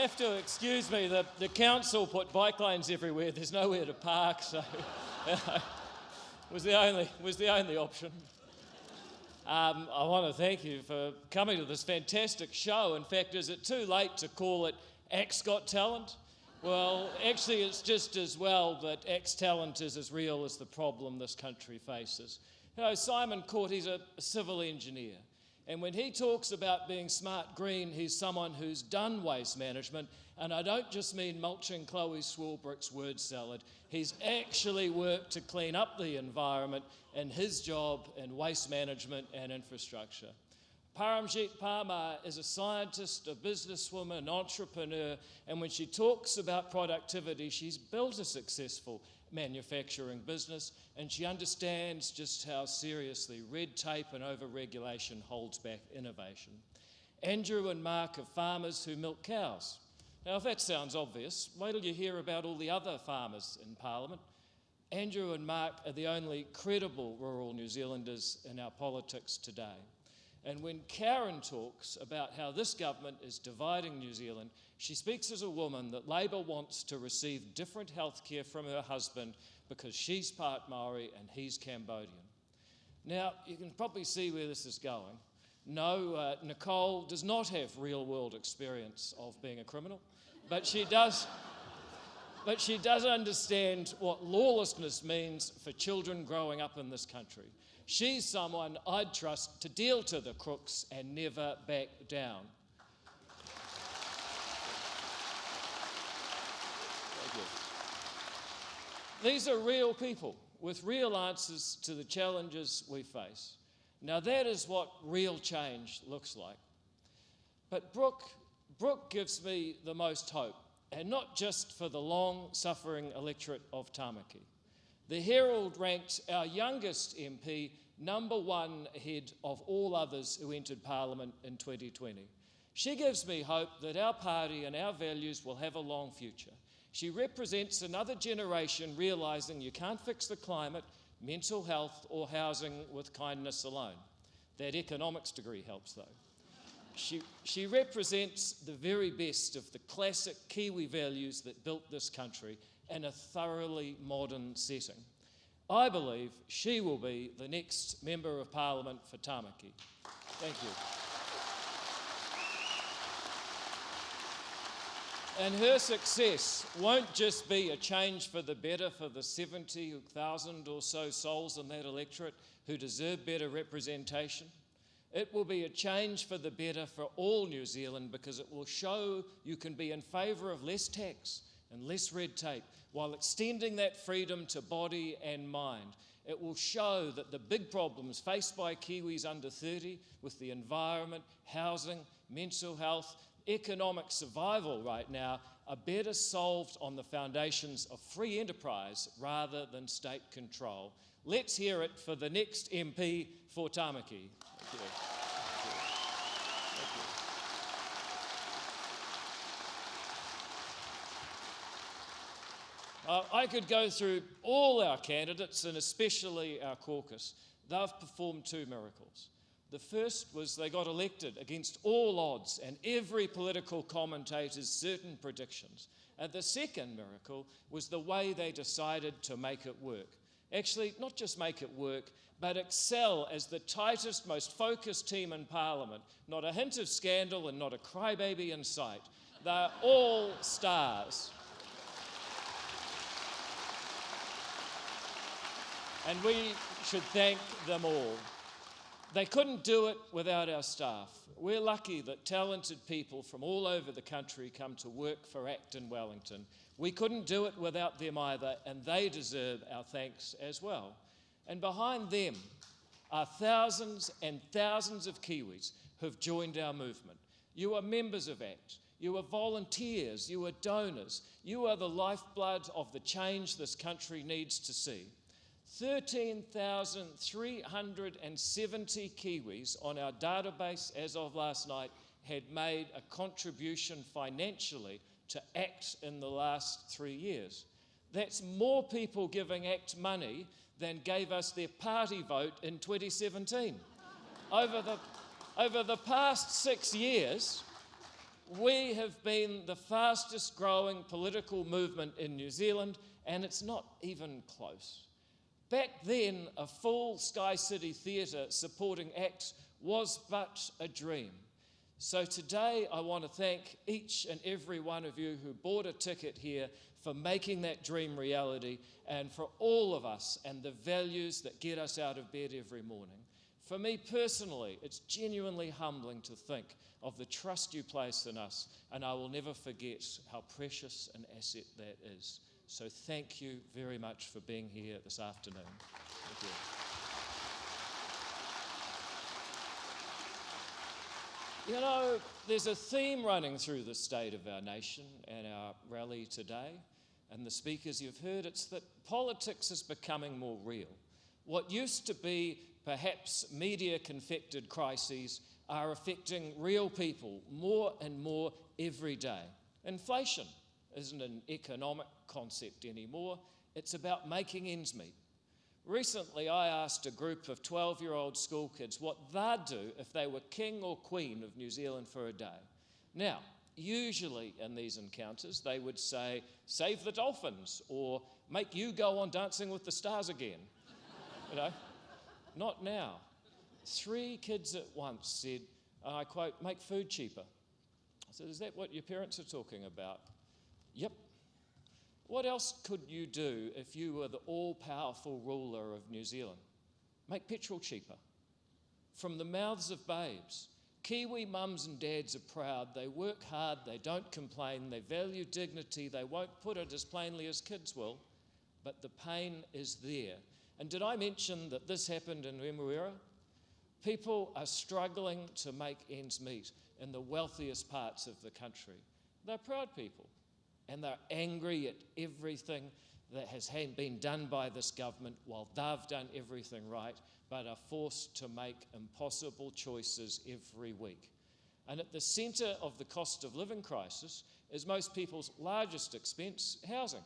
have to excuse me, the council put bike lanes everywhere. There's nowhere to park, so was the only option. I want to thank you for coming to this fantastic show. In fact, is it too late to call it Ack's Got Talent? Well, actually, it's just as well that Ack's talent is as real as the problem this country faces. You know, Simon Court, he's a civil engineer. And when he talks about being smart green, he's someone who's done waste management. And I don't just mean mulching Chloe Swarbrick's word salad. He's actually worked to clean up the environment in his job in waste management and infrastructure. Paramjit Parmar is a scientist, a businesswoman, an entrepreneur, and when she talks about productivity, she's built a successful manufacturing business, and she understands just how seriously red tape and over-regulation holds back innovation. Andrew and Mark are farmers who milk cows. Now, if that sounds obvious, wait till you hear about all the other farmers in Parliament. Andrew and Mark are the only credible rural New Zealanders in our politics today. And when Karen talks about how this government is dividing New Zealand, she speaks as a woman that Labor wants to receive different health care from her husband because she's part Maori and he's Cambodian. Now, you can probably see where this is going. No, Nicole does not have real-world experience of being a criminal, but she does understand what lawlessness means for children growing up in this country. She's someone I'd trust to deal to the crooks and never back down. Thank you. These are real people with real answers to the challenges we face. Now that is what real change looks like. But Brooke gives me the most hope, and not just for the long-suffering electorate of Tamaki. The Herald ranked our youngest MP #1 ahead of all others who entered Parliament in 2020. She gives me hope that our party and our values will have a long future. She represents another generation realising you can't fix the climate, mental health or housing with kindness alone. That economics degree helps though. She represents the very best of the classic Kiwi values that built this country in a thoroughly modern setting. I believe she will be the next Member of Parliament for Tamaki. Thank you. And her success won't just be a change for the better for the 70,000 or so souls in that electorate who deserve better representation. It will be a change for the better for all New Zealand because it will show you can be in favour of less tax and less red tape while extending that freedom to body and mind. It will show that the big problems faced by Kiwis under 30 with the environment, housing, mental health, economic survival right now are better solved on the foundations of free enterprise rather than state control. Let's hear it for the next MP for Tamaki. Thank you. I could go through all our candidates and especially our caucus. They've performed two miracles. The first was they got elected against all odds and every political commentator's certain predictions. And the second miracle was the way they decided to make it work. Actually, not just make it work, but excel as the tightest, most focused team in Parliament. Not a hint of scandal and not a crybaby in sight. They're all stars. And we should thank them all. They couldn't do it without our staff. We're lucky that talented people from all over the country come to work for ACT in Wellington. We couldn't do it without them either, and they deserve our thanks as well. And behind them are thousands and thousands of Kiwis who've joined our movement. You are members of ACT. You are volunteers. You are donors. You are the lifeblood of the change this country needs to see. 13,370 Kiwis on our database as of last night had made a contribution financially to ACT in the last 3 years. That's more people giving ACT money than gave us their party vote in 2017. Over the past 6 years, We have been the fastest growing political movement in New Zealand, and it's not even close. Back then, a full Sky City theatre supporting acts was but a dream. So today I want to thank each and every one of you who bought a ticket here for making that dream reality, and for all of us and the values that get us out of bed every morning. For me personally, it's genuinely humbling to think of the trust you place in us, and I will never forget how precious an asset that is. So thank you very much for being here this afternoon. Thank you. You know, there's a theme running through the state of our nation and our rally today, and the speakers you've heard, it's that politics is becoming more real. What used to be perhaps media-confected crises are affecting real people more and more every day. Inflation isn't an economic concept anymore, it's about making ends meet. Recently, I asked a group of 12-year-old school kids what they'd do if they were king or queen of New Zealand for a day. Now, usually in these encounters, they would say, save the dolphins, or make you go on Dancing with the Stars again. You know, not now. 3 kids at once said, and I quote, make food cheaper. I said, is that what your parents are talking about? Yep. What else could you do if you were the all-powerful ruler of New Zealand? Make petrol cheaper. From the mouths of babes, Kiwi mums and dads are proud, they work hard, they don't complain, they value dignity, they won't put it as plainly as kids will, but the pain is there. And did I mention that this happened in Remuera? People are struggling to make ends meet in the wealthiest parts of the country. They're proud people, and they're angry at everything that has been done by this government while they've done everything right, but are forced to make impossible choices every week. And at the centre of the cost of living crisis is most people's largest expense, housing.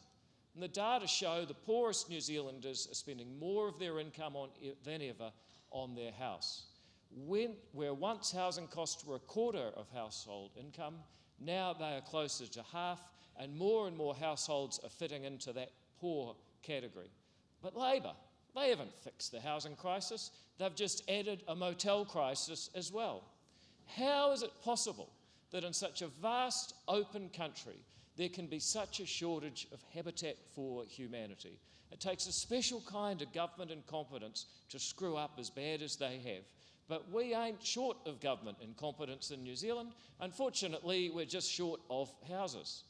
And the data show the poorest New Zealanders are spending more of their income than ever on their house. Where once housing costs were a quarter of household income, now they are closer to half, and more households are fitting into that poor category. But Labor, they haven't fixed the housing crisis, they've just added a motel crisis as well. How is it possible that in such a vast, open country, there can be such a shortage of habitat for humanity? It takes a special kind of government incompetence to screw up as bad as they have. But we ain't short of government incompetence in New Zealand. Unfortunately, we're just short of houses.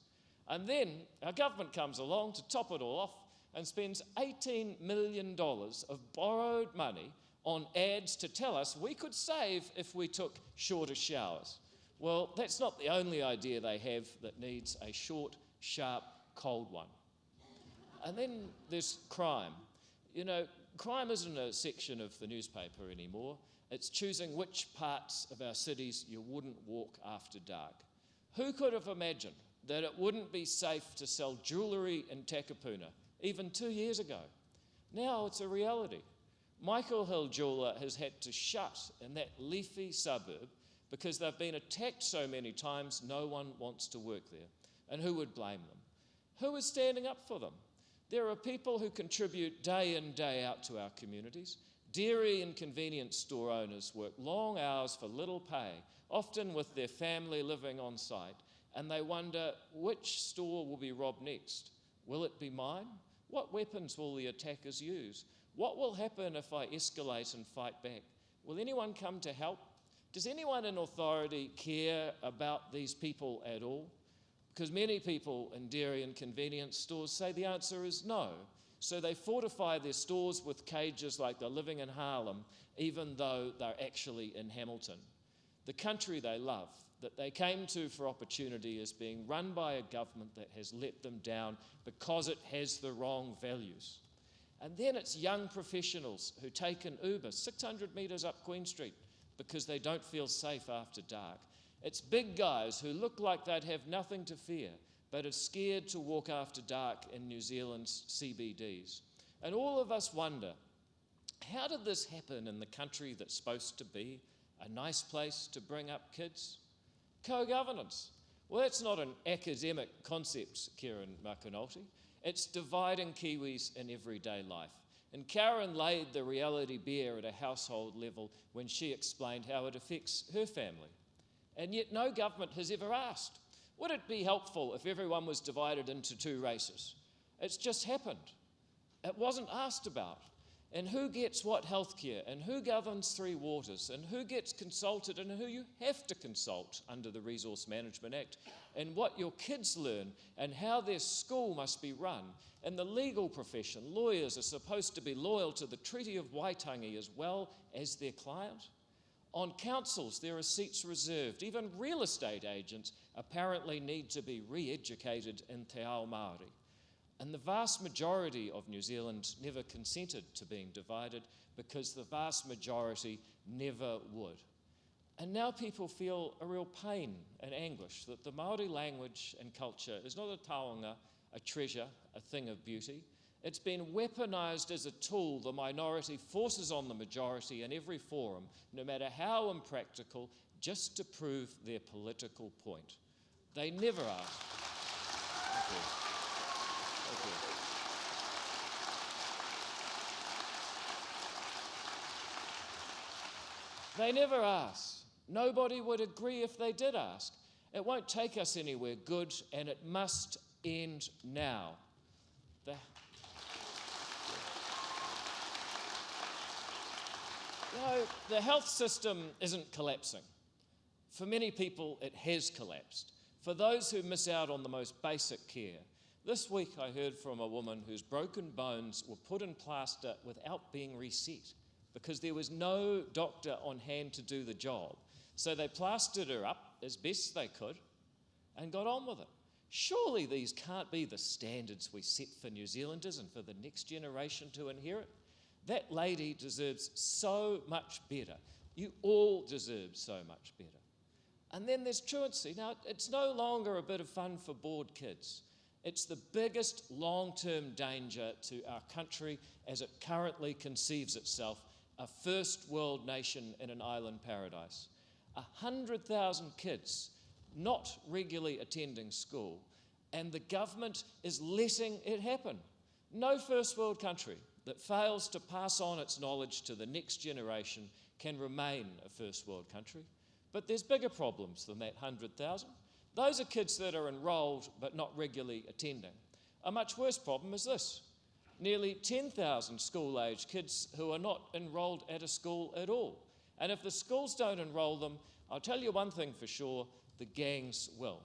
And then our government comes along to top it all off and spends $18 million of borrowed money on ads to tell us we could save if we took shorter showers. Well, that's not the only idea they have that needs a short, sharp, cold one. And then there's crime. You know, crime isn't a section of the newspaper anymore. It's choosing which parts of our cities you wouldn't walk after dark. Who could have imagined that it wouldn't be safe to sell jewellery in Takapuna even 2 years ago? Now it's a reality. Michael Hill Jeweller has had to shut in that leafy suburb because they've been attacked so many times no one wants to work there. And who would blame them? Who is standing up for them? There are people who contribute day in, day out to our communities. Dairy and convenience store owners work long hours for little pay, often with their family living on site, and they wonder which store will be robbed next. Will it be mine? What weapons will the attackers use? What will happen if I escalate and fight back? Will anyone come to help? Does anyone in authority care about these people at all? Because many people in dairy and convenience stores say the answer is no. So they fortify their stores with cages like they're living in Harlem, even though they're actually in Hamilton. The country they love, that they came to for opportunity, is being run by a government that has let them down because it has the wrong values. And then it's young professionals who take an Uber 600 metres up Queen Street because they don't feel safe after dark. It's big guys who look like they'd have nothing to fear, but are scared to walk after dark in New Zealand's CBDs. And all of us wonder, how did this happen in the country that's supposed to be a nice place to bring up kids? Co-governance. Well, that's not an academic concept, Karen McAnulty. It's dividing Kiwis in everyday life. And Karen laid the reality bare at a household level when she explained how it affects her family. And yet no government has ever asked, would it be helpful if everyone was divided into two races? It's just happened. It wasn't asked about. And who gets what healthcare, and who governs Three Waters, and who gets consulted, and who you have to consult under the Resource Management Act, and what your kids learn, and how their school must be run. And the legal profession, lawyers are supposed to be loyal to the Treaty of Waitangi as well as their client. On councils, there are seats reserved. Even real estate agents apparently need to be re-educated in Te Ao Māori. And the vast majority of New Zealand never consented to being divided because the vast majority never would. And now people feel a real pain and anguish that the Māori language and culture is not a taonga, a treasure, a thing of beauty. It's been weaponised as a tool the minority forces on the majority in every forum, no matter how impractical, just to prove their political point. They never ask. Thank you. Thank you. They never ask. Nobody would agree if they did ask. It won't take us anywhere good, and it must end now. The health system isn't collapsing. For many people, it has collapsed. For those who miss out on the most basic care, this week I heard from a woman whose broken bones were put in plaster without being reset because there was no doctor on hand to do the job. So they plastered her up as best they could and got on with it. Surely these can't be the standards we set for New Zealanders and for the next generation to inherit. That lady deserves so much better. You all deserve so much better. And then there's truancy. Now, it's no longer a bit of fun for bored kids. It's the biggest long-term danger to our country as it currently conceives itself, a first world nation in an island paradise. 100,000 kids not regularly attending school, and the government is letting it happen. No first world country that fails to pass on its knowledge to the next generation can remain a first world country. But there's bigger problems than that 100,000. Those are kids that are enrolled but not regularly attending. A much worse problem is this. Nearly 10,000 school-age kids who are not enrolled at a school at all. And if the schools don't enrol them, I'll tell you one thing for sure, the gangs will.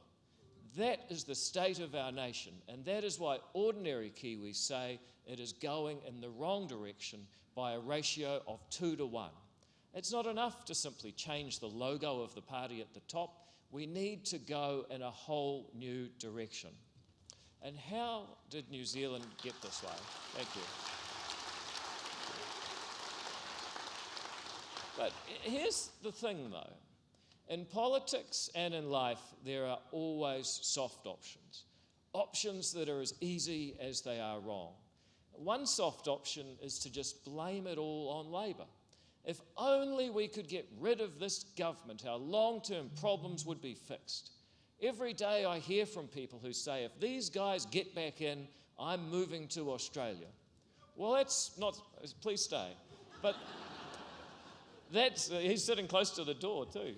That is the state of our nation, and that is why ordinary Kiwis say it is going in the wrong direction by a ratio of 2 to 1. It's not enough to simply change the logo of the party at the top. We need to go in a whole new direction. And how did New Zealand get this way? Thank you. But here's the thing, though. In politics and in life, there are always soft options. Options that are as easy as they are wrong. One soft option is to just blame it all on Labour. If only we could get rid of this government, our long-term problems would be fixed. Every day I hear from people who say, if these guys get back in, I'm moving to Australia. Well, that's not, please stay. But he's sitting close to the door too.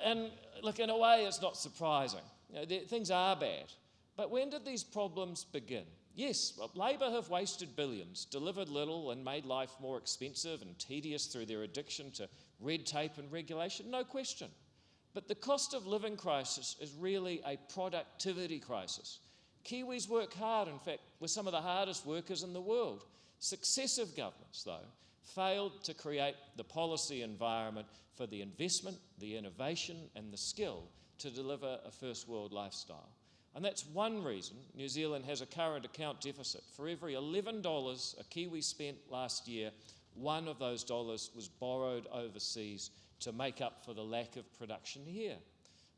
And look, in a way, it's not surprising. Things are bad. But when did these problems begin? Yes, Labour have wasted billions, delivered little and made life more expensive and tedious through their addiction to red tape and regulation, no question. But the cost of living crisis is really a productivity crisis. Kiwis work hard, in fact, we're some of the hardest workers in the world. Successive governments, though, failed to create the policy environment for the investment, the innovation and the skill to deliver a first world lifestyle. And that's one reason New Zealand has a current account deficit. For every $11 a Kiwi spent last year, one of those dollars was borrowed overseas to make up for the lack of production here.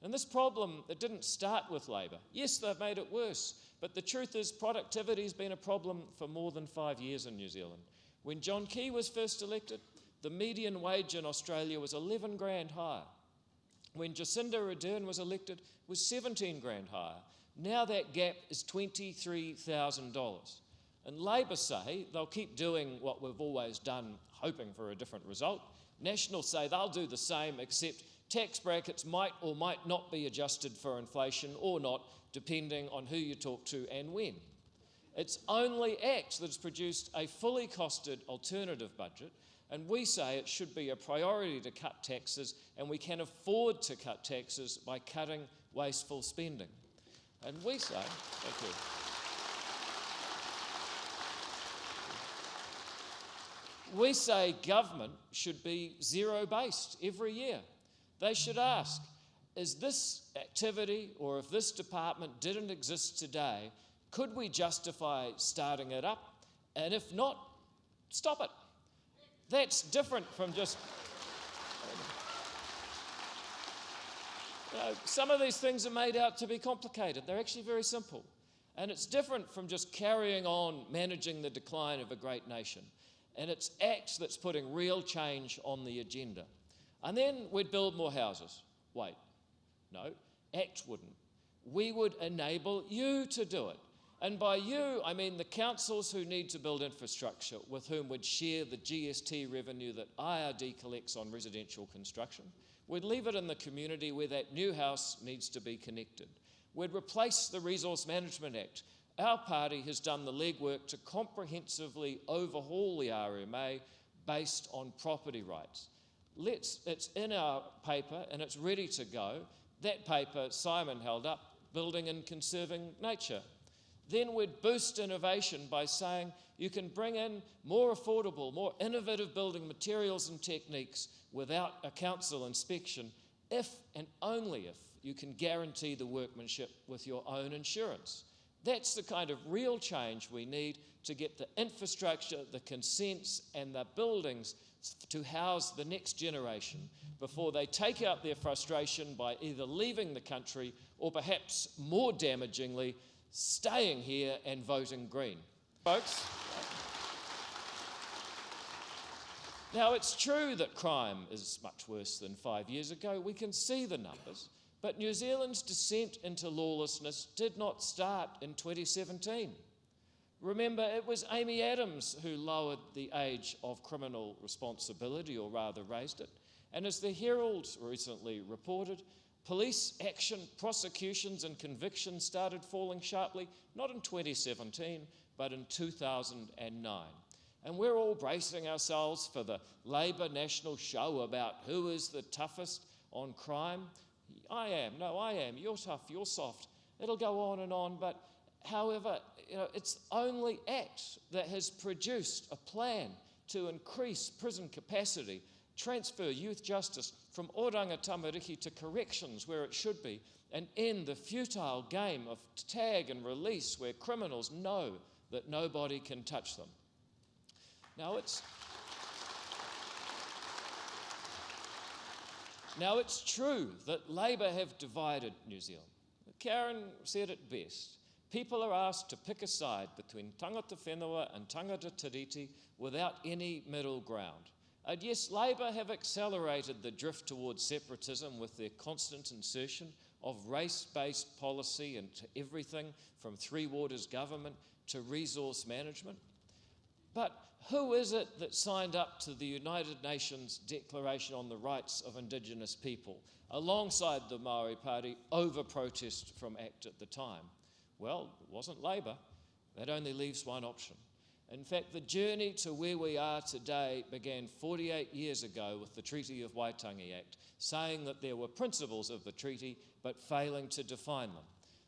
And this problem, it didn't start with Labour. Yes, they've made it worse, but the truth is productivity has been a problem for more than 5 years in New Zealand. When John Key was first elected, the median wage in Australia was 11 grand higher. when Jacinda Ardern was elected, was 17 grand higher. Now that gap is $23,000. And Labor say they'll keep doing what we've always done, hoping for a different result. National say they'll do the same, except tax brackets might or might not be adjusted for inflation or not, depending on who you talk to and when. It's only ACT that's produced a fully costed alternative budget, and we say it should be a priority to cut taxes, and we can afford to cut taxes by cutting wasteful spending. And we say, thank you. We say government should be zero-based every year. They should ask, is this activity, or if this department didn't exist today, could we justify starting it up? And if not, stop it. That's different from just... some of these things are made out to be complicated. They're actually very simple. And it's different from just carrying on managing the decline of a great nation. And it's ACT that's putting real change on the agenda. And then we'd build more houses. Wait, no, ACT wouldn't. We would enable you to do it. And by you, I mean the councils who need to build infrastructure with whom we'd share the GST revenue that IRD collects on residential construction. We'd leave it in the community where that new house needs to be connected. We'd replace the Resource Management Act. Our party has done the legwork to comprehensively overhaul the RMA based on property rights. It's in our paper and it's ready to go. That paper Simon held up, Building and Conserving Nature. Then we'd boost innovation by saying you can bring in more affordable, more innovative building materials and techniques without a council inspection if and only if you can guarantee the workmanship with your own insurance. That's the kind of real change we need to get the infrastructure, the consents and the buildings to house the next generation before they take out their frustration by either leaving the country or perhaps more damagingly, staying here and voting Green. Folks, now it's true that crime is much worse than 5 years ago. We can see the numbers. But New Zealand's descent into lawlessness did not start in 2017. Remember, it was Amy Adams who lowered the age of criminal responsibility, or rather raised it. And as the Herald recently reported, police action, prosecutions and convictions started falling sharply, not in 2017, but in 2009. And we're all bracing ourselves for the Labor national show about who is the toughest on crime. I am, you're tough, you're soft. It'll go on, but however, it's only ACT that has produced a plan to increase prison capacity, transfer youth justice from oranga tamariki to corrections where it should be, and end the futile game of tag and release where criminals know that nobody can touch them. Now it's true that Labor have divided New Zealand. Karen said it best. People are asked to pick a side between tangata whenua and tangata tiriti without any middle ground. And yes, Labor have accelerated the drift towards separatism with their constant insertion of race-based policy into everything from Three Waters government to resource management. But who is it that signed up to the United Nations Declaration on the Rights of Indigenous People, alongside the Māori Party, over protest from ACT at the time? Well, it wasn't Labor. That only leaves one option. In fact, the journey to where we are today began 48 years ago with the Treaty of Waitangi Act, saying that there were principles of the treaty, but failing to define them.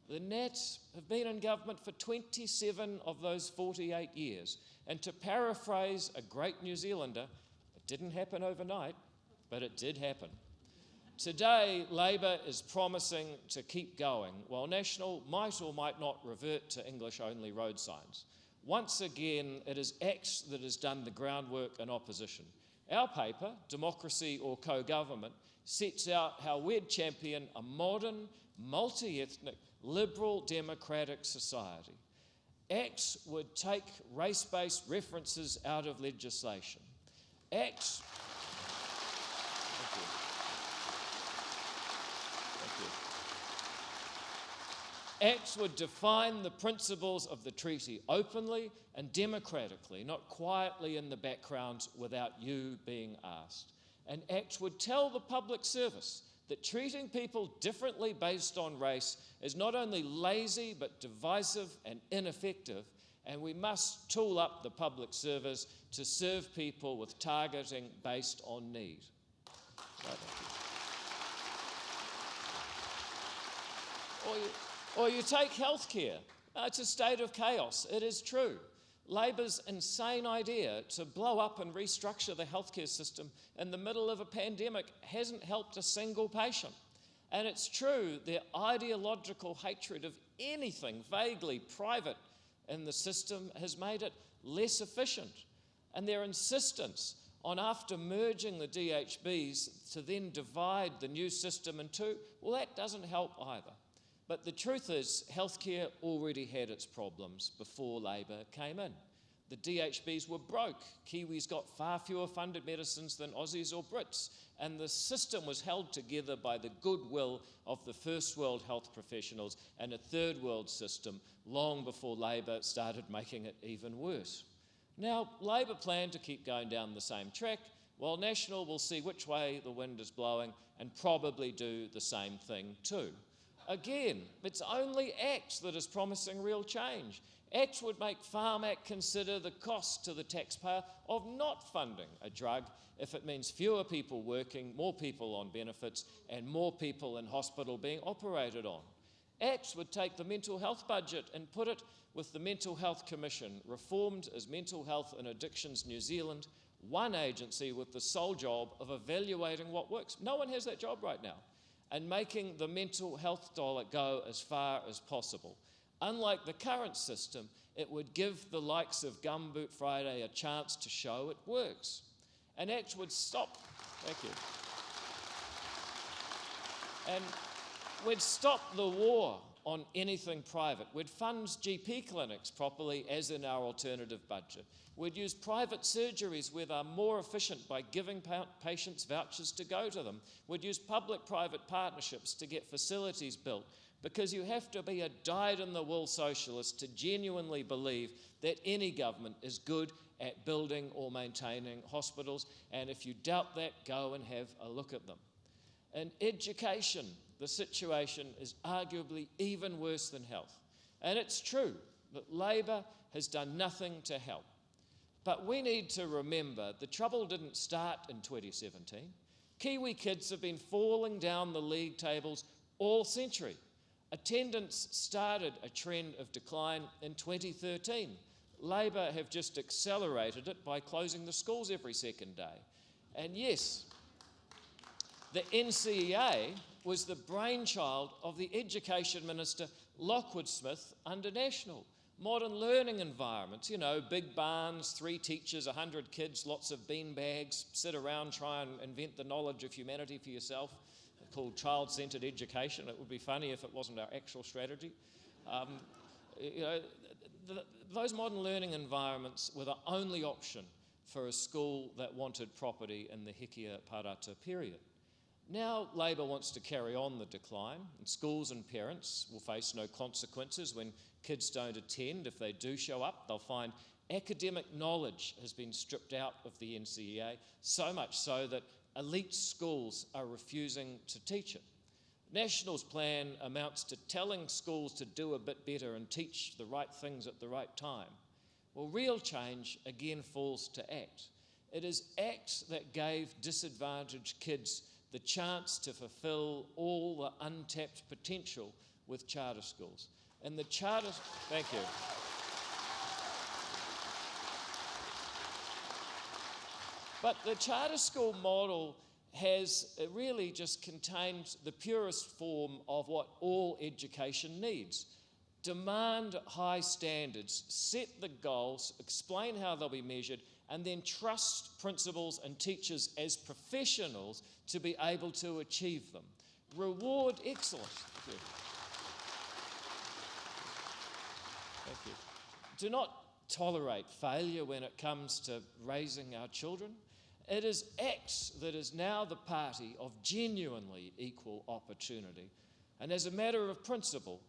The Nats have been in government for 27 of those 48 years. And to paraphrase a great New Zealander, it didn't happen overnight, but it did happen. Today, Labor is promising to keep going, while National might or might not revert to English-only road signs. Once again, it is ACT that has done the groundwork in opposition. Our paper, Democracy or Co-Government, sets out how we'd champion a modern, multi-ethnic, liberal democratic society. ACT would take race-based references out of legislation. ACT... Acts would define the principles of the treaty openly and democratically, not quietly in the background without you being asked. And Acts would tell the public service that treating people differently based on race is not only lazy but divisive and ineffective, and we must tool up the public service to serve people with targeting based on need. Or you take healthcare. It's a state of chaos. It is true. Labor's insane idea to blow up and restructure the healthcare system in the middle of a pandemic hasn't helped a single patient. And it's true, their ideological hatred of anything vaguely private in the system has made it less efficient. And their insistence on, after merging the DHBs, to then divide the new system in two, well, that doesn't help either. But the truth is, healthcare already had its problems before Labor came in. The DHBs were broke. Kiwis got far fewer funded medicines than Aussies or Brits, and the system was held together by the goodwill of the first world health professionals and a third world system long before Labor started making it even worse. Now, Labor plan to keep going down the same track, while National will see which way the wind is blowing and probably do the same thing too. Again, it's only Acts that is promising real change. Acts would make Pharmac consider the cost to the taxpayer of not funding a drug if it means fewer people working, more people on benefits, and more people in hospital being operated on. Acts would take the mental health budget and put it with the Mental Health Commission, reformed as Mental Health and Addictions New Zealand, one agency with the sole job of evaluating what works. No one has that job right now. And making the mental health dollar go as far as possible. Unlike the current system, it would give the likes of Gumboot Friday a chance to show it works. And Acts would stop, thank you, and we'd stop the war on anything private. We'd fund GP clinics properly, as in our alternative budget. We'd use private surgeries where they're more efficient by giving patients vouchers to go to them. We'd use public-private partnerships to get facilities built, because you have to be a dyed-in-the-wool socialist to genuinely believe that any government is good at building or maintaining hospitals, and if you doubt that, go and have a look at them. In education, the situation is arguably even worse than health. And it's true that Labor has done nothing to help. But we need to remember the trouble didn't start in 2017. Kiwi kids have been falling down the league tables all century. Attendance started a trend of decline in 2013. Labor have just accelerated it by closing the schools every second day. And yes, the NCEA was the brainchild of the Education Minister Lockwood Smith under National. Modern learning environments, you know, big barns, 3 teachers, 100 kids, lots of bean bags, sit around, try and invent the knowledge of humanity for yourself, called child-centred education. It would be funny if it wasn't our actual strategy. You know, those modern learning environments were the only option for a school that wanted property in the Hekia Parata period. Now Labor wants to carry on the decline, and schools and parents will face no consequences when kids don't attend. If they do show up, they'll find academic knowledge has been stripped out of the NCEA, so much so that elite schools are refusing to teach it. National's plan amounts to telling schools to do a bit better and teach the right things at the right time. Well, real change again falls to ACT. It is ACT that gave disadvantaged kids the chance to fulfill all the untapped potential with charter schools. And the charter, thank you. But the charter school model has really just contained the purest form of what all education needs. Demand high standards, set the goals, explain how they'll be measured, and then trust principals and teachers as professionals to be able to achieve them. Reward excellence. Thank you. Thank you. Do not tolerate failure when it comes to raising our children. It is ACT that is now the party of genuinely equal opportunity. And as a matter of principle,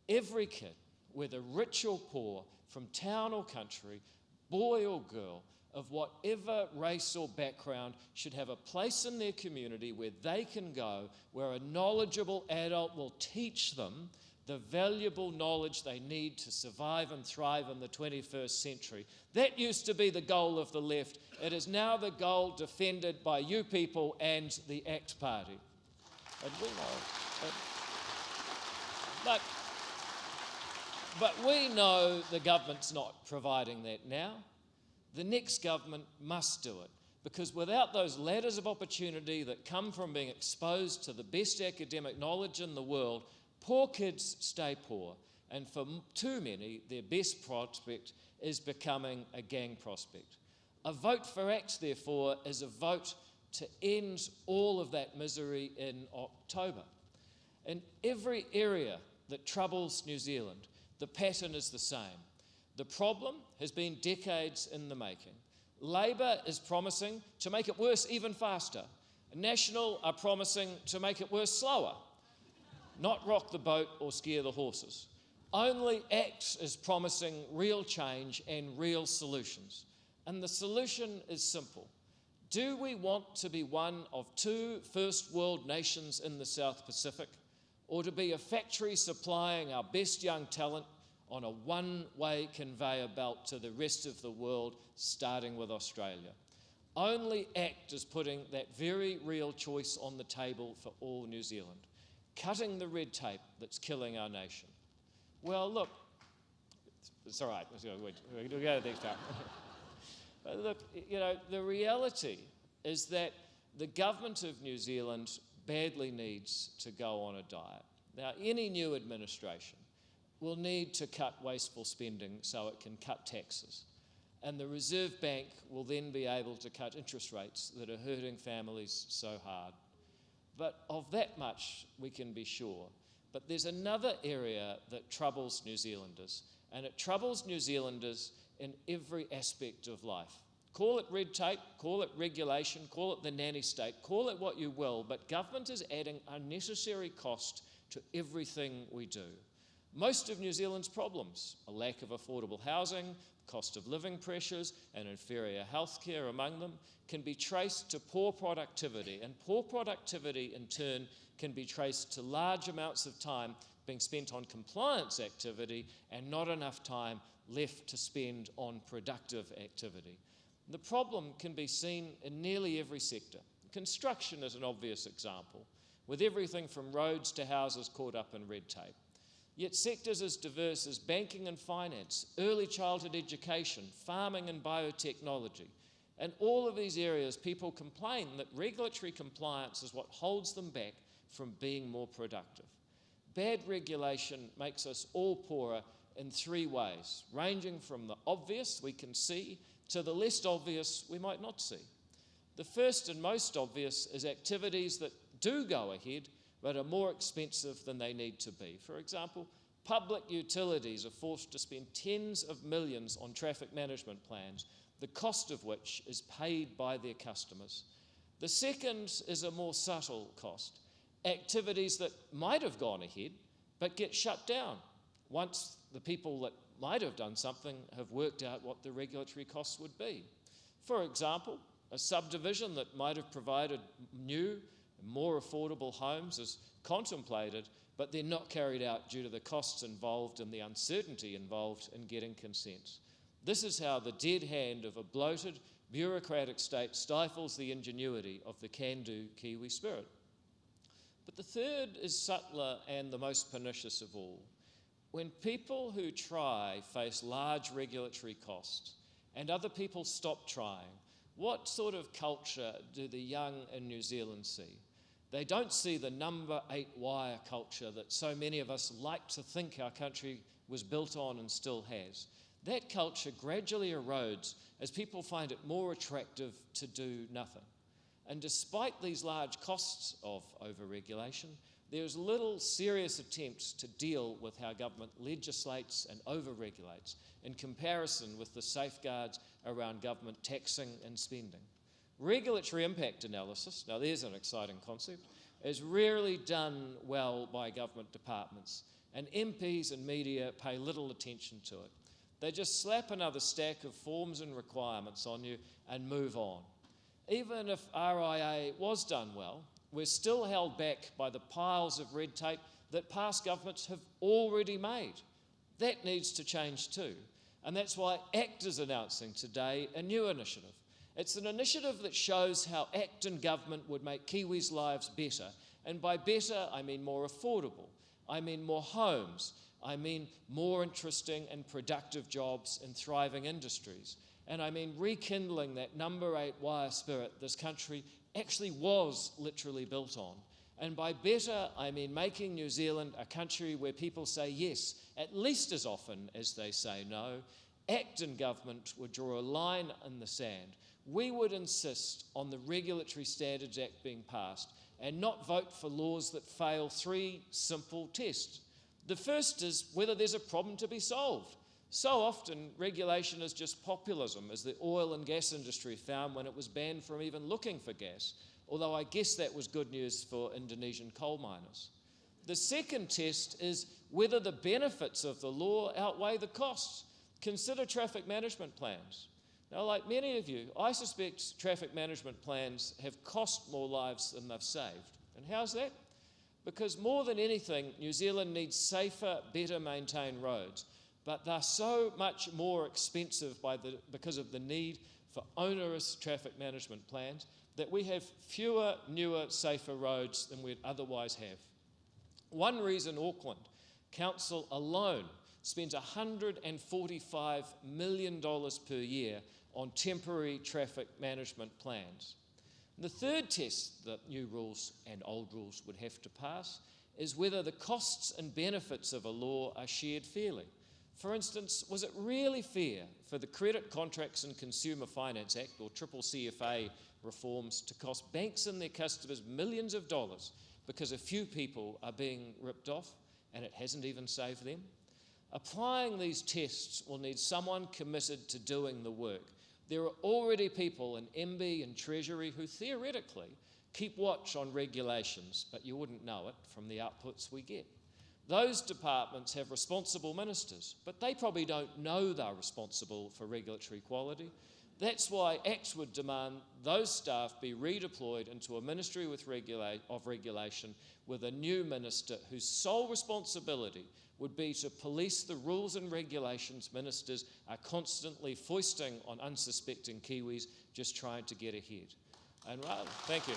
Every kid, whether rich or poor, from town or country, boy or girl, of whatever race or background, should have a place in their community where they can go, where a knowledgeable adult will teach them the valuable knowledge they need to survive and thrive in the 21st century. That used to be the goal of the left. It is now the goal defended by you people and the ACT Party. And we know. But we know the government's not providing that now. The next government must do it, because without those ladders of opportunity that come from being exposed to the best academic knowledge in the world, poor kids stay poor, and for too many, their best prospect is becoming a gang prospect. A vote for ACT, therefore, is a vote to end all of that misery in October. In every area that troubles New Zealand, the pattern is the same. The problem has been decades in the making. Labor is promising to make it worse even faster. National are promising to make it worse slower. Not rock the boat or scare the horses. Only ACT is promising real change and real solutions. And the solution is simple. Do we want to be one of two first world nations in the South Pacific, or to be a factory supplying our best young talent on a one-way conveyor belt to the rest of the world, starting with Australia? Only ACT is putting that very real choice on the table for all New Zealand. Cutting the red tape that's killing our nation. Well, look, it's all right. We'll go to the next time. Look, you know, the reality is that the government of New Zealand badly needs to go on a diet. Now, any new administration will need to cut wasteful spending so it can cut taxes. And the Reserve Bank will then be able to cut interest rates that are hurting families so hard. But of that much we can be sure. But there's another area that troubles New Zealanders, and it troubles New Zealanders in every aspect of life. Call it red tape, call it regulation, call it the nanny state, call it what you will, but government is adding unnecessary cost to everything we do. Most of New Zealand's problems, a lack of affordable housing, cost of living pressures, and inferior healthcare among them, can be traced to poor productivity, and poor productivity in turn can be traced to large amounts of time being spent on compliance activity and not enough time left to spend on productive activity. The problem can be seen in nearly every sector. Construction is an obvious example, with everything from roads to houses caught up in red tape. Yet sectors as diverse as banking and finance, early childhood education, farming and biotechnology, and all of these areas people complain that regulatory compliance is what holds them back from being more productive. Bad regulation makes us all poorer in three ways, ranging from the obvious we can see to the less obvious we might not see. The first and most obvious is activities that do go ahead but are more expensive than they need to be. For example, public utilities are forced to spend tens of millions on traffic management plans, the cost of which is paid by their customers. The second is a more subtle cost, activities that might have gone ahead but get shut down once the people that might have done something have worked out what the regulatory costs would be. For example, a subdivision that might have provided new, more affordable homes is contemplated, but they're not carried out due to the costs involved and the uncertainty involved in getting consent. This is how the dead hand of a bloated, bureaucratic state stifles the ingenuity of the can-do Kiwi spirit. But the third is subtler and the most pernicious of all. When people who try face large regulatory costs and other people stop trying, what sort of culture do the young in New Zealand see? They don't see the number 8 wire culture that so many of us like to think our country was built on and still has. That culture gradually erodes as people find it more attractive to do nothing. And despite these large costs of overregulation, there's little serious attempts to deal with how government legislates and overregulates in comparison with the safeguards around government taxing and spending. Regulatory impact analysis, now there's an exciting concept, is rarely done well by government departments. and MPs and media pay little attention to it. They just slap another stack of forms and requirements on you and move on. Even if RIA was done well, we're still held back by the piles of red tape that past governments have already made. That needs to change too. And that's why ACT is announcing today a new initiative. It's an initiative that shows how ACT and government would make Kiwis' lives better. And by better, I mean more affordable. I mean more homes. I mean more interesting and productive jobs in thriving industries. And I mean rekindling that number 8 wire spirit this country actually was literally built on. And by better, I mean making New Zealand a country where people say yes at least as often as they say no. ACT and government would draw a line in the sand. We would insist on the Regulatory Standards Act being passed and not vote for laws that fail 3 simple tests. The first is whether there's a problem to be solved. So often, regulation is just populism, as the oil and gas industry found when it was banned from even looking for gas, although I guess that was good news for Indonesian coal miners. The second test is whether the benefits of the law outweigh the costs. Consider traffic management plans. Now, like many of you, I suspect traffic management plans have cost more lives than they've saved. And how's that? Because more than anything, New Zealand needs safer, better maintained roads, but they're so much more expensive because of the need for onerous traffic management plans that we have fewer, newer, safer roads than we'd otherwise have. One reason Auckland Council alone spends $145 million per year on temporary traffic management plans. The third test that new rules and old rules would have to pass is whether the costs and benefits of a law are shared fairly. For instance, was it really fair for the Credit Contracts and Consumer Finance Act, or CCCFA reforms, to cost banks and their customers millions of dollars because a few people are being ripped off and it hasn't even saved them? Applying these tests will need someone committed to doing the work. There are already people in MB and Treasury who theoretically keep watch on regulations, but you wouldn't know it from the outputs we get. Those departments have responsible ministers, but they probably don't know they're responsible for regulatory quality. That's why ACT would demand those staff be redeployed into a ministry of regulation with a new minister whose sole responsibility would be to police the rules and regulations ministers are constantly foisting on unsuspecting Kiwis just trying to get ahead. And thank you.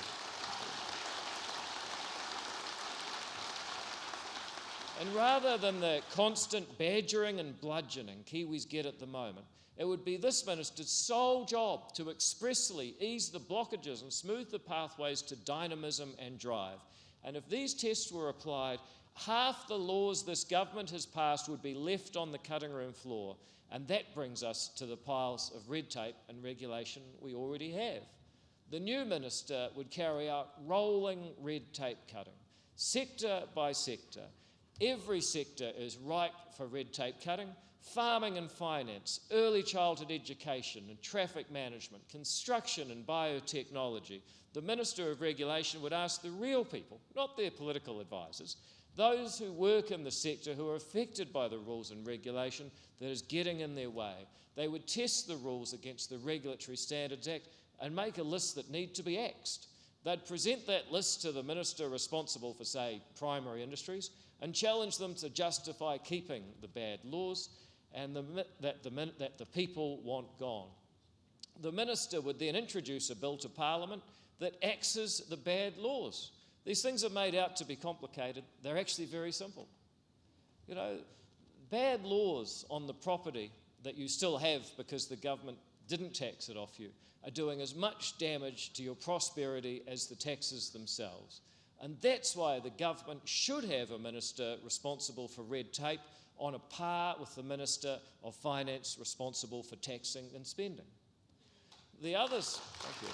And rather than the constant badgering and bludgeoning Kiwis get at the moment, it would be this minister's sole job to expressly ease the blockages and smooth the pathways to dynamism and drive. And if these tests were applied, half the laws this government has passed would be left on the cutting room floor. And that brings us to the piles of red tape and regulation we already have. The new minister would carry out rolling red tape cutting, sector by sector. Every sector is ripe for red tape cutting: farming and finance, early childhood education and traffic management, construction and biotechnology. The Minister of Regulation would ask the real people, not their political advisors, those who work in the sector who are affected by the rules and regulation that is getting in their way. They would test the rules against the Regulatory Standards Act and make a list that need to be axed. They'd present that list to the minister responsible for, say, primary industries and challenge them to justify keeping the bad laws and that the people want gone. The minister would then introduce a bill to Parliament that axes the bad laws. These things are made out to be complicated. They're actually very simple. You know, bad laws on the property that you still have because the government didn't tax it off you are doing as much damage to your prosperity as the taxes themselves. And that's why the government should have a minister responsible for red tape on a par with the Minister of Finance responsible for taxing and spending. The others, thank you.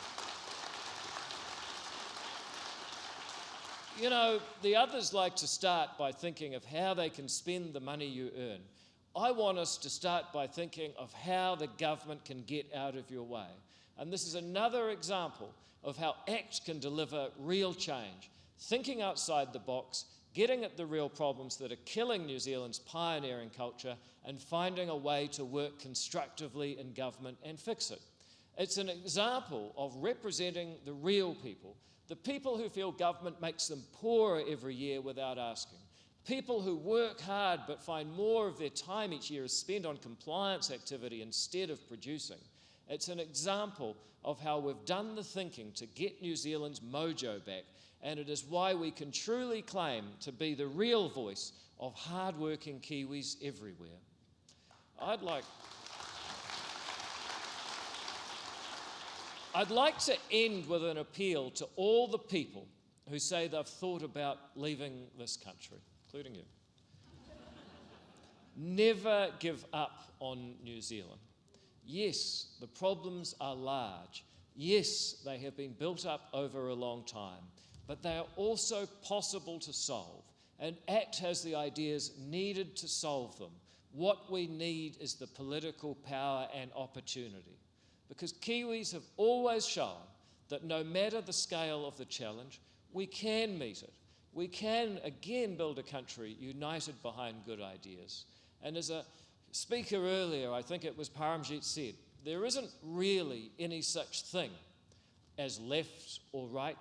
You know, the others like to start by thinking of how they can spend the money you earn. I want us to start by thinking of how the government can get out of your way. And this is another example of how ACT can deliver real change. Thinking outside the box, getting at the real problems that are killing New Zealand's pioneering culture and finding a way to work constructively in government and fix it. It's an example of representing the real people, the people who feel government makes them poorer every year without asking, people who work hard but find more of their time each year is spent on compliance activity instead of producing. It's an example of how we've done the thinking to get New Zealand's mojo back, and it is why we can truly claim to be the real voice of hard-working Kiwis everywhere. I'd like to end with an appeal to all the people who say they've thought about leaving this country, including you. Never give up on New Zealand. Yes, the problems are large. Yes, they have been built up over a long time, but they are also possible to solve, and ACT has the ideas needed to solve them. What we need is the political power and opportunity, because Kiwis have always shown that no matter the scale of the challenge, we can meet it. We can again build a country united behind good ideas. And as a speaker earlier, I think it was Paramjit said, there isn't really any such thing as left or right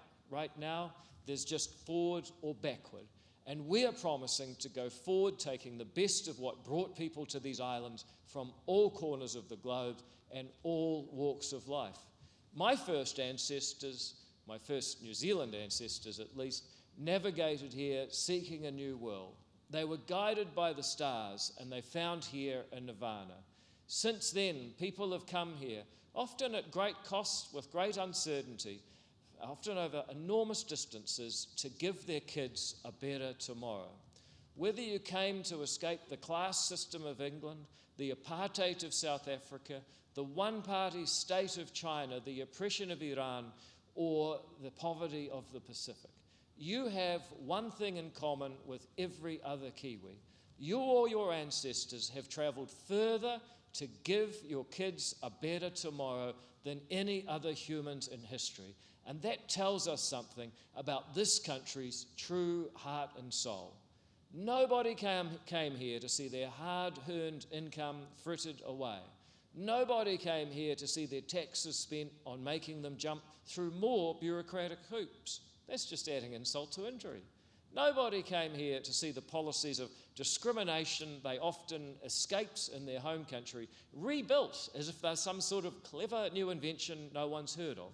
now. There's just forward or backward. And we are promising to go forward, taking the best of what brought people to these islands from all corners of the globe and all walks of life. My first ancestors, my first New Zealand ancestors at least, navigated here seeking a new world. They were guided by the stars and they found here a nirvana. Since then, people have come here, often at great cost, with great uncertainty, often over enormous distances, to give their kids a better tomorrow. Whether you came to escape the class system of England, the apartheid of South Africa, the one-party state of China, the oppression of Iran, or the poverty of the Pacific, you have one thing in common with every other Kiwi. You or your ancestors have travelled further to give your kids a better tomorrow than any other humans in history. And that tells us something about this country's true heart and soul. Nobody came here to see their hard-earned income frittered away. Nobody came here to see their taxes spent on making them jump through more bureaucratic hoops. That's just adding insult to injury. Nobody came here to see the policies of discrimination they often escaped in their home country rebuilt as if they're some sort of clever new invention no one's heard of.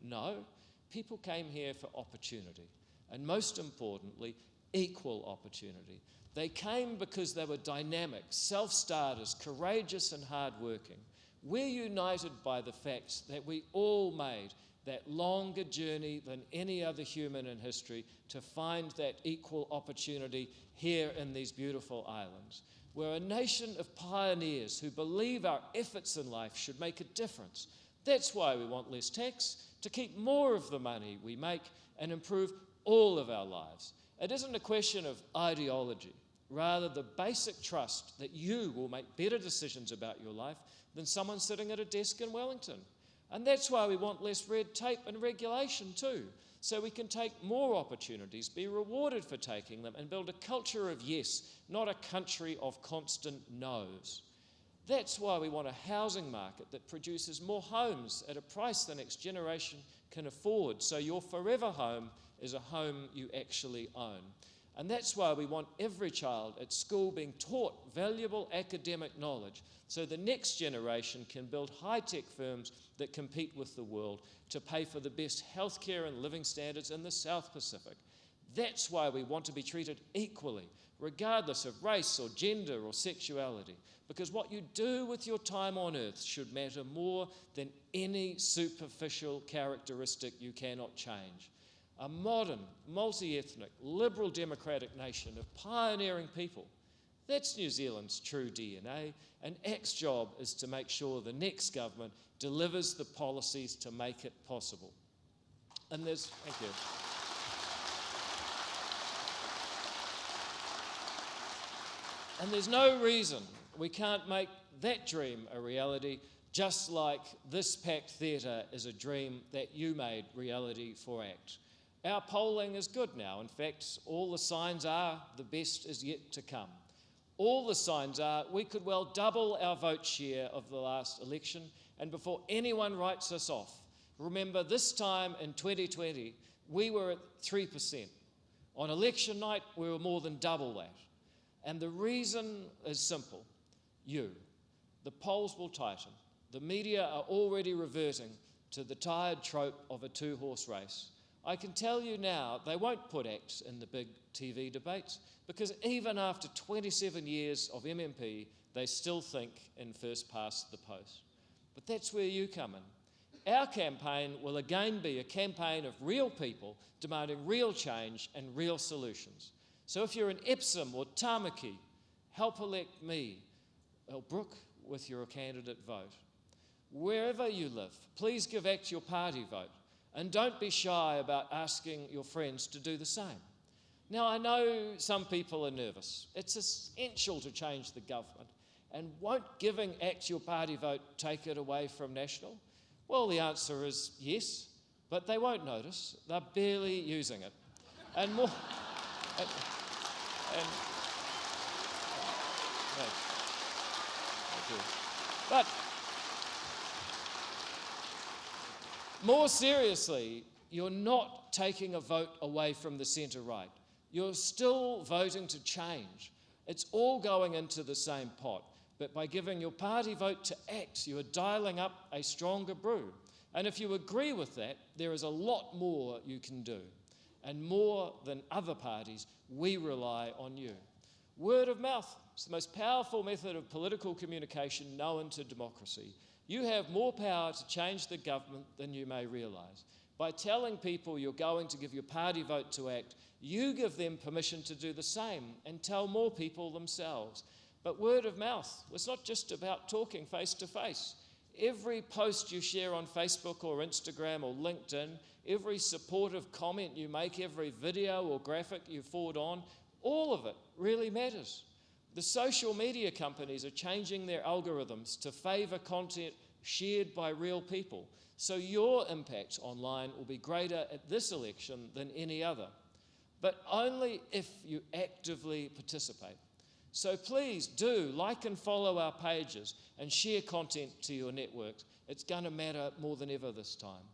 No, people came here for opportunity, and most importantly, equal opportunity. They came because they were dynamic, self-starters, courageous and hard-working. We're united by the fact that we all made that longer journey than any other human in history to find that equal opportunity here in these beautiful islands. We're a nation of pioneers who believe our efforts in life should make a difference. That's why we want less tax, to keep more of the money we make and improve all of our lives. It isn't a question of ideology, rather the basic trust that you will make better decisions about your life than someone sitting at a desk in Wellington. And that's why we want less red tape and regulation too, so we can take more opportunities, be rewarded for taking them, and build a culture of yes, not a country of constant no's. That's why we want a housing market that produces more homes at a price the next generation can afford, so your forever home is a home you actually own. And that's why we want every child at school being taught valuable academic knowledge, so the next generation can build high-tech firms that compete with the world to pay for the best healthcare and living standards in the South Pacific. That's why we want to be treated equally, regardless of race or gender or sexuality, because what you do with your time on Earth should matter more than any superficial characteristic you cannot change. A modern, multi-ethnic, liberal democratic nation of pioneering people. That's New Zealand's true DNA, and ACT's job is to make sure the next government delivers the policies to make it possible. And thank you. And there's no reason we can't make that dream a reality, just like this packed theatre is a dream that you made reality for ACT. Our polling is good now. In fact, all the signs are the best is yet to come. All the signs are we could well double our vote share of the last election, and before anyone writes us off, remember this time in 2020, we were at 3%. On election night, we were more than double that. And the reason is simple. You. The polls will tighten. The media are already reverting to the tired trope of a two-horse race. I can tell you now, they won't put acts in the big TV debates because even after 27 years of MMP, they still think in first past the post. But that's where you come in. Our campaign will again be a campaign of real people demanding real change and real solutions. So if you're in Epsom or Tamaki, help elect me or Brooke with your candidate vote. Wherever you live, please give ACT your party vote. And don't be shy about asking your friends to do the same. Now, I know some people are nervous. It's essential to change the government. And won't giving ACT your party vote take it away from National? Well, the answer is yes, but they won't notice. They're barely using it. And more... Thank you. But... more seriously, you're not taking a vote away from the centre-right. You're still voting to change. It's all going into the same pot. But by giving your party vote to ACT, you are dialing up a stronger brew. And if you agree with that, there is a lot more you can do. And more than other parties, we rely on you. Word of mouth is the most powerful method of political communication known to democracy. You have more power to change the government than you may realise. By telling people you're going to give your party vote to ACT, you give them permission to do the same and tell more people themselves. But word of mouth, it's not just about talking face to face. Every post you share on Facebook or Instagram or LinkedIn, every supportive comment you make, every video or graphic you forward on, all of it really matters. The social media companies are changing their algorithms to favour content shared by real people. So your impact online will be greater at this election than any other, but only if you actively participate. So please do like and follow our pages and share content to your networks. It's going to matter more than ever this time.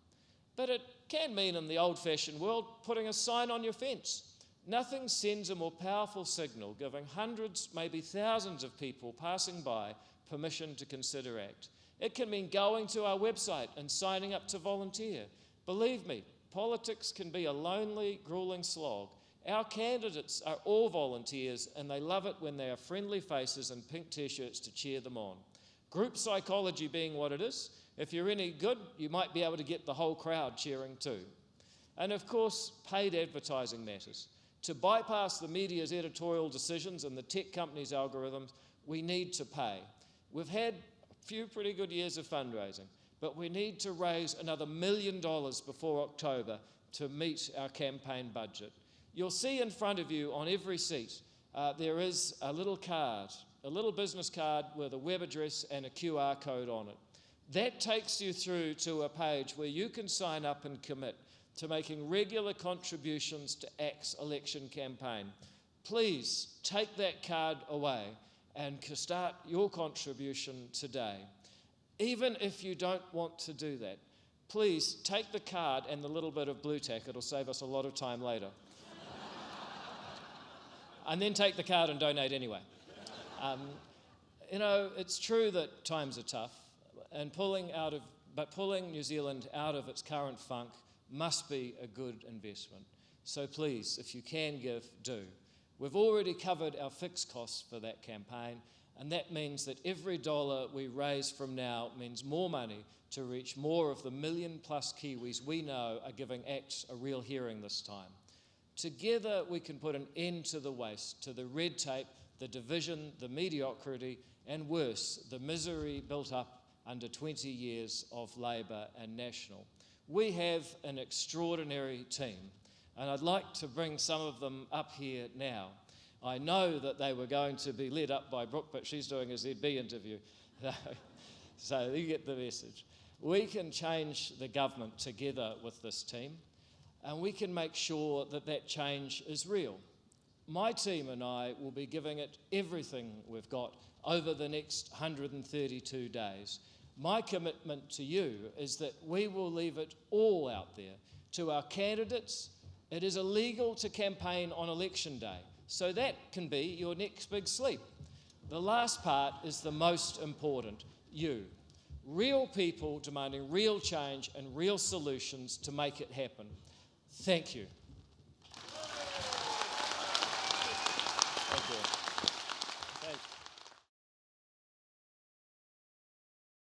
But it can mean in the old-fashioned world putting a sign on your fence. Nothing sends a more powerful signal, giving hundreds, maybe thousands of people passing by permission to consider ACT. It can mean going to our website and signing up to volunteer. Believe me, politics can be a lonely, grueling slog. Our candidates are all volunteers and they love it when there are friendly faces and pink t-shirts to cheer them on. Group psychology being what it is, if you're any good, you might be able to get the whole crowd cheering too. And of course, paid advertising matters. To bypass the media's editorial decisions and the tech companies' algorithms, we need to pay. We've had a few pretty good years of fundraising, but we need to raise another $1 million before October to meet our campaign budget. You'll see in front of you on every seat, there is a little card, a little business card with a web address and a QR code on it. That takes you through to a page where you can sign up and commit to making regular contributions to ACT's election campaign. Please take that card away and start your contribution today. Even if you don't want to do that, please take the card and the little bit of blue tack. It'll save us a lot of time later. And then take the card and donate anyway. You know, it's true that times are tough, and pulling New Zealand out of its current funk must be a good investment. So please, if you can give, do. We've already covered our fixed costs for that campaign, and that means that every dollar we raise from now means more money to reach more of the 1 million+ Kiwis we know are giving ACT a real hearing this time. Together we can put an end to the waste, to the red tape, the division, the mediocrity, and worse, the misery built up under 20 years of Labor and National. We have an extraordinary team, and I'd like to bring some of them up here now. I know that they were going to be led up by Brooke, but she's doing a ZB interview. So you get the message. We can change the government together with this team. and we can make sure that that change is real. My team and I will be giving it everything we've got over the next 132 days. My commitment to you is that we will leave it all out there. To our candidates, it is illegal to campaign on election day, so that can be your next big sleep. The last part is the most important, you. Real people demanding real change and real solutions to make it happen. Thank you. Thank you.